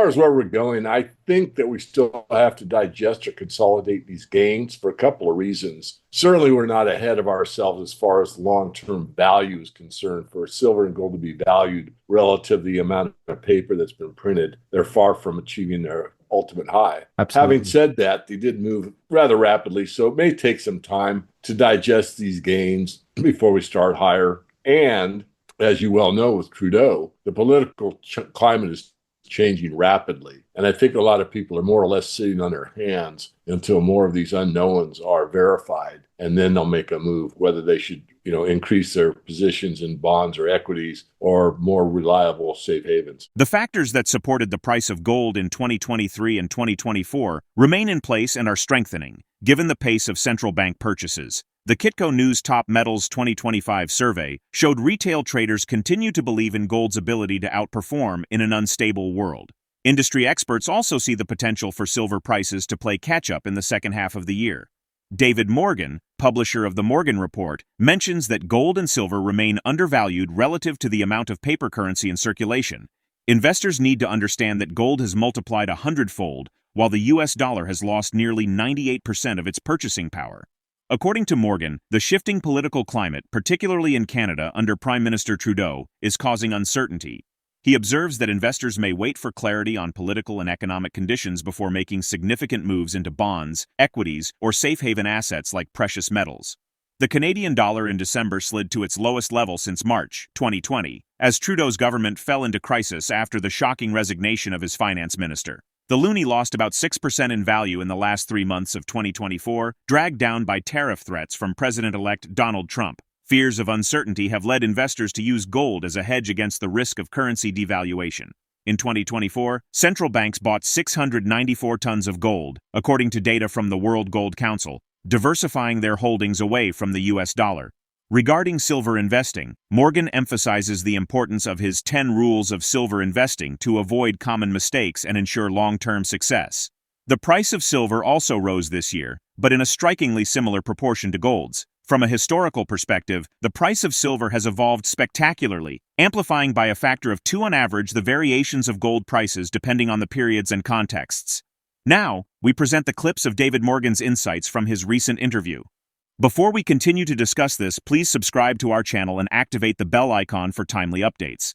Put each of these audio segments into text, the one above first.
far as where we're going, I think that we still have to digest or consolidate these gains for a couple of reasons. Certainly, we're not ahead of ourselves as far as long-term value is concerned. For silver and gold to be valued relative to the amount of paper that's been printed, they're far from achieving their ultimate high. Absolutely. Having said that, they did move rather rapidly, so it may take some time to digest these gains before we start higher. And as you well know, with Trudeau, the political climate is changing rapidly. And I think a lot of people are more or less sitting on their hands until more of these unknowns are verified. And then they'll make a move, whether they should, increase their positions in bonds or equities or more reliable safe havens. The factors that supported the price of gold in 2023 and 2024 remain in place and are strengthening, given the pace of central bank purchases. The Kitco News Top Metals 2025 survey showed retail traders continue to believe in gold's ability to outperform in an unstable world. Industry experts also see the potential for silver prices to play catch-up in the second half of the year. DavidMorgan, publisher of the Morgan Report, mentions that gold and silver remain undervalued relative to the amount of paper currency in circulation. Investors need to understand that gold has multiplied 100-fold, while the US dollar has lost nearly 98% of its purchasing power. According to Morgan, the shifting political climate, particularly in Canada under Prime Minister Trudeau, is causing uncertainty. He observes that investors may wait for clarity on political and economic conditions before making significant moves into bonds, equities, or safe haven assets like precious metals. The Canadian dollar in December slid to its lowest level since March 2020, as Trudeau's government fell into crisis after the shocking resignation of his finance minister. The loonie lost about 6% in value in the last 3 months of 2024, dragged down by tariff threats from President-elect Donald Trump. Fears of uncertainty have led investors to use gold as a hedge against the risk of currency devaluation. In 2024, central banks bought 694 tons of gold, according to data from the World Gold Council, diversifying their holdings away from the US dollar. Regarding silver investing, Morgan emphasizes the importance of his 10 rules of silver investing to avoid common mistakes and ensure long-term success. The price of silver also rose this year, but in a strikingly similar proportion to gold's. From a historical perspective, the price of silver has evolved spectacularly, amplifying by a factor of 2 on average the variations of gold prices depending on the periods and contexts. Now, we present the clips of DavidMorgan's insights from his recent interview. Before we continue to discuss this, please subscribe to our channel and activate the bell icon for timely updates.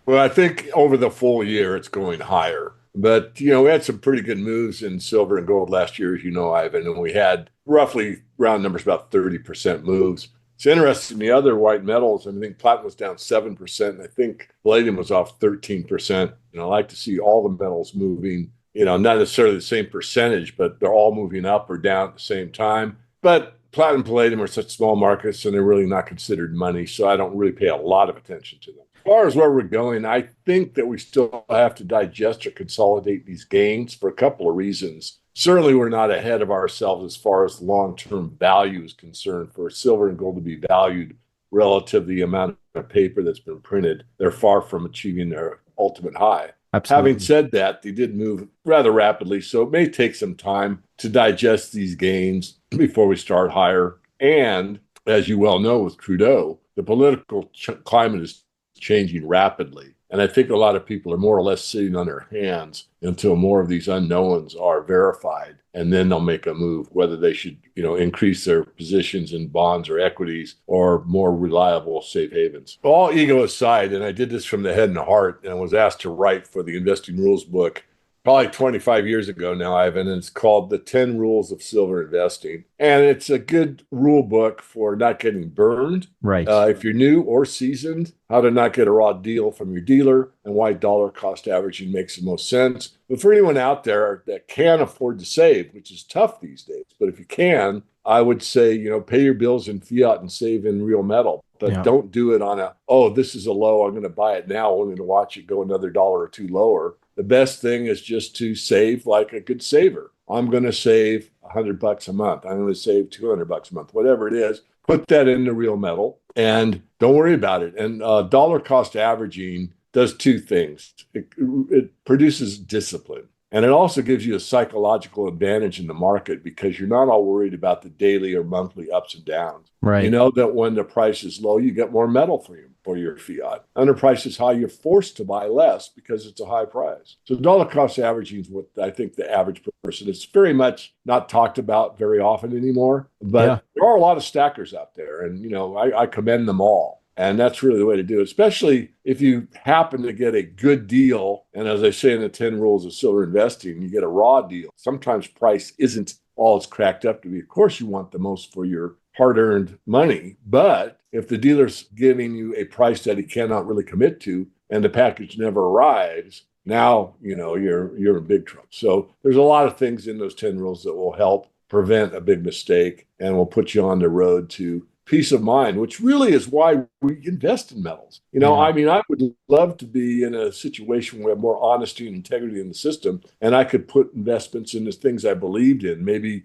Well, I think over the full year, it's going higher. But, we had some pretty good moves in silver and gold last year, as you know, Ivan, and we had roughly round numbers about 30% moves. It's interesting, the other white metals, I think platinum was down 7%, and I think palladium was off 13%. I like to see all the metals moving, not necessarily the same percentage, but they're all moving up or down at the same time. But platinum and palladium are such small markets, and they're really not considered money, so I don't really pay a lot of attention to them. As far as where we're going, I think that we still have to digest or consolidate these gains for a couple of reasons. Certainly, we're not ahead of ourselves as far as long-term value is concerned. For silver and gold to be valued relative to the amount of paper that's been printed, they're far from achieving their ultimate high. Absolutely. Having said that, they did move rather rapidly, so it may take some time to digest these gains before we start higher. And as you well know, with Trudeau, the political climate is changing rapidly. And I think a lot of people are more or less sitting on their hands until more of these unknowns are verified. And then they'll make a move, whether they should, increase their positions in bonds or equities or more reliable safe havens. All ego aside, and I did this from the head and the heart, and was asked to write for the Investing Rules book probably 25 years ago now, Ivan, and it's called The 10 Rules of Silver Investing. And it's a good rule book for not getting burned. Right. If you're new or seasoned, how to not get a raw deal from your dealer and why dollar cost averaging makes the most sense. But for anyone out there that can afford to save, which is tough these days, but if you can, I would say, pay your bills in fiat and save in real metal. But don't do it on this is a low, I'm going to buy it now, only to watch it go another dollar or two lower. The best thing is just to save like a good saver. I'm going to save $100 a month. I'm going to save $200 a month, whatever it is. Put that into real metal and don't worry about it. And dollar cost averaging does two things. It produces discipline. And it also gives you a psychological advantage in the market because you're not all worried about the daily or monthly ups and downs. Right. You know that when the price is low, you get more metal for your for your fiat. Underpriced is how you're forced to buy less because it's a high price. So dollar cost averaging is what I think the average person, it's very much not talked about very often anymore, but there are a lot of stackers out there, and I commend them all. And that's really the way to do it, especially if you happen to get a good deal. And as I say in the 10 rules of silver investing, you get a raw deal. Sometimes price isn't all it's cracked up to be. Of course, you want the most for your hard-earned money. But if the dealer's giving you a price that he cannot really commit to and the package never arrives, now you're in big trouble. So there's a lot of things in those 10 rules that will help prevent a big mistake and will put you on the road to peace of mind, which really is why we invest in metals. I mean, I would love to be in a situation where we have more honesty and integrity in the system, and I could put investments in the things I believed in, maybe,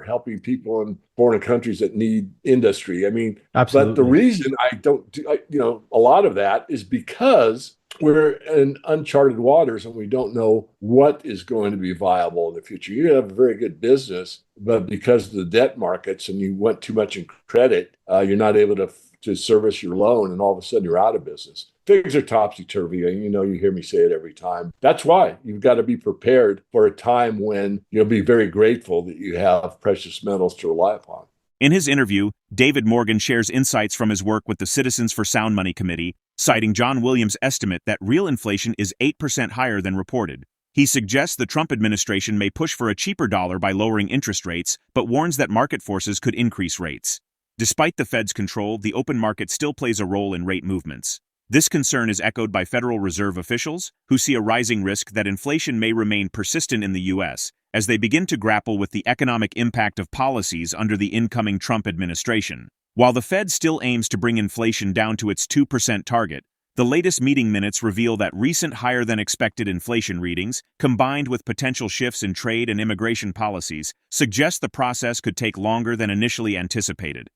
helping people in foreign countries that need industry. I mean, absolutely. But the reason I don't do, a lot of that is because we're in uncharted waters and we don't know what is going to be viable in the future. You have a very good business, but because of the debt markets and you went too much in credit, you're not able to service your loan, and all of a sudden you're out of business. Things are topsy-turvy, and you hear me say it every time. That's why you've got to be prepared for a time when you'll be very grateful that you have precious metals to rely upon. In his interview, DavidMorgan shares insights from his work with the Citizens for Sound Money Committee, citing John Williams' estimate that real inflation is 8% higher than reported. He suggests the Trump administration may push for a cheaper dollar by lowering interest rates, but warns that market forces could increase rates. Despite the Fed's control, the open market still plays a role in rate movements. This concern is echoed by Federal Reserve officials, who see a rising risk that inflation may remain persistent in the U.S., as they begin to grapple with the economic impact of policies under the incoming Trump administration. While the Fed still aims to bring inflation down to its 2% target, the latest meeting minutes reveal that recent higher-than-expected inflation readings, combined with potential shifts in trade and immigration policies, suggest the process could take longer than initially anticipated.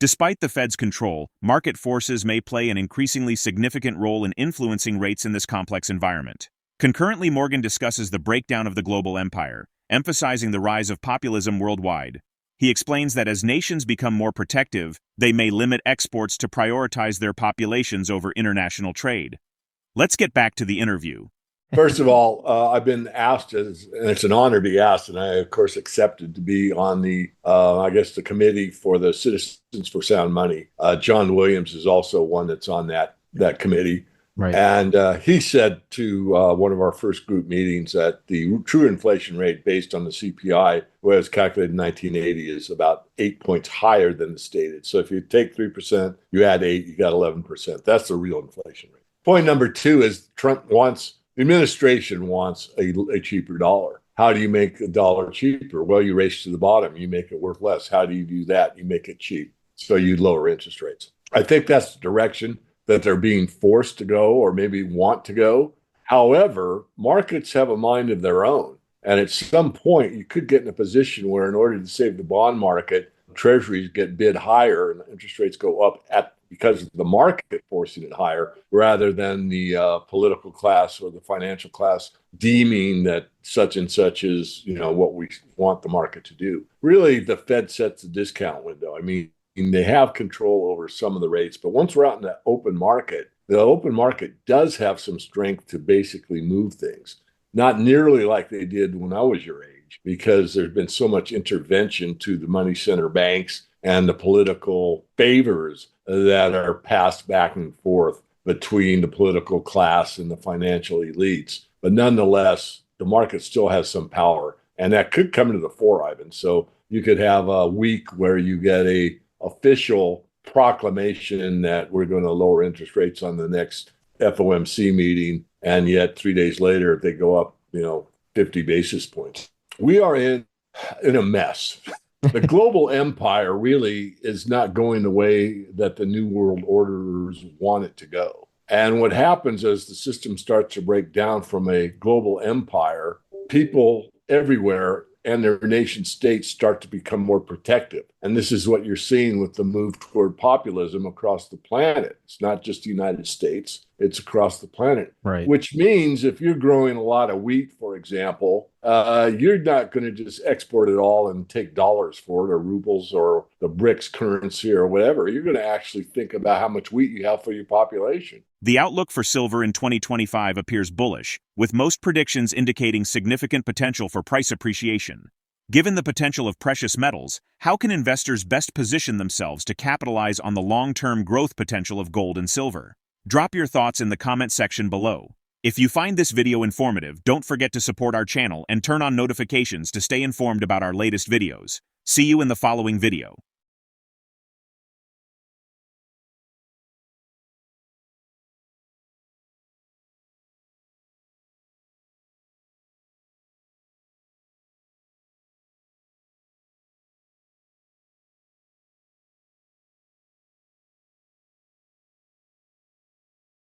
Despite the Fed's control, market forces may play an increasingly significant role in influencing rates in this complex environment. Concurrently, Morgan discusses the breakdown of the global empire, emphasizing the rise of populism worldwide. He explains that as nations become more protective, they may limit exports to prioritize their populations over international trade. Let's get back to the interview. First of all, I've been asked, and it's an honor to be asked, and I, of course, accepted to be on the committee for the Citizens for Sound Money. John Williams is also one that's on that committee. Right. And he said to one of our first group meetings that the true inflation rate based on the CPI was calculated in 1980 is about 8 points higher than the stated. So if you take 3%, you add 8, you got 11%. That's the real inflation rate. Point number 2 is the administration wants a cheaper dollar. How do you make a dollar cheaper? Well, you race to the bottom. You make it worth less. How do you do that? You make it cheap. So you lower interest rates. I think that's the direction that they're being forced to go, or maybe want to go. However, markets have a mind of their own. And at some point, you could get in a position where in order to save the bond market, treasuries get bid higher and interest rates go up because of the market forcing it higher, rather than the political class or the financial class deeming that such and such is, what we want the market to do. Really, the Fed sets the discount window. I mean, they have control over some of the rates, but once we're out in the open market does have some strength to basically move things. Not nearly like they did when I was your age, because there's been so much intervention to the money center banks and the political favors that are passed back and forth between the political class and the financial elites. But nonetheless, the market still has some power, and that could come to the fore, Ivan. So you could have a week where you get a official proclamation that we're going to lower interest rates on the next FOMC meeting, and yet 3 days later they go up 50 basis points. We are in a mess. The global empire really is not going the way that the New World Orders want it to go. And what happens as the system starts to break down from a global empire, people everywhere and their nation states start to become more protective. And this is what you're seeing with the move toward populism across the planet. It's not just the United States, it's across the planet. Right. Which means if you're growing a lot of wheat, for example, you're not going to just export it all and take dollars for it or rubles or the BRICS currency or whatever. You're going to actually think about how much wheat you have for your population. The outlook for silver in 2025 appears bullish, with most predictions indicating significant potential for price appreciation. Given the potential of precious metals, how can investors best position themselves to capitalize on the long-term growth potential of gold and silver? Drop your thoughts in the comment section below. If you find this video informative, don't forget to support our channel and turn on notifications to stay informed about our latest videos. See you in the following video.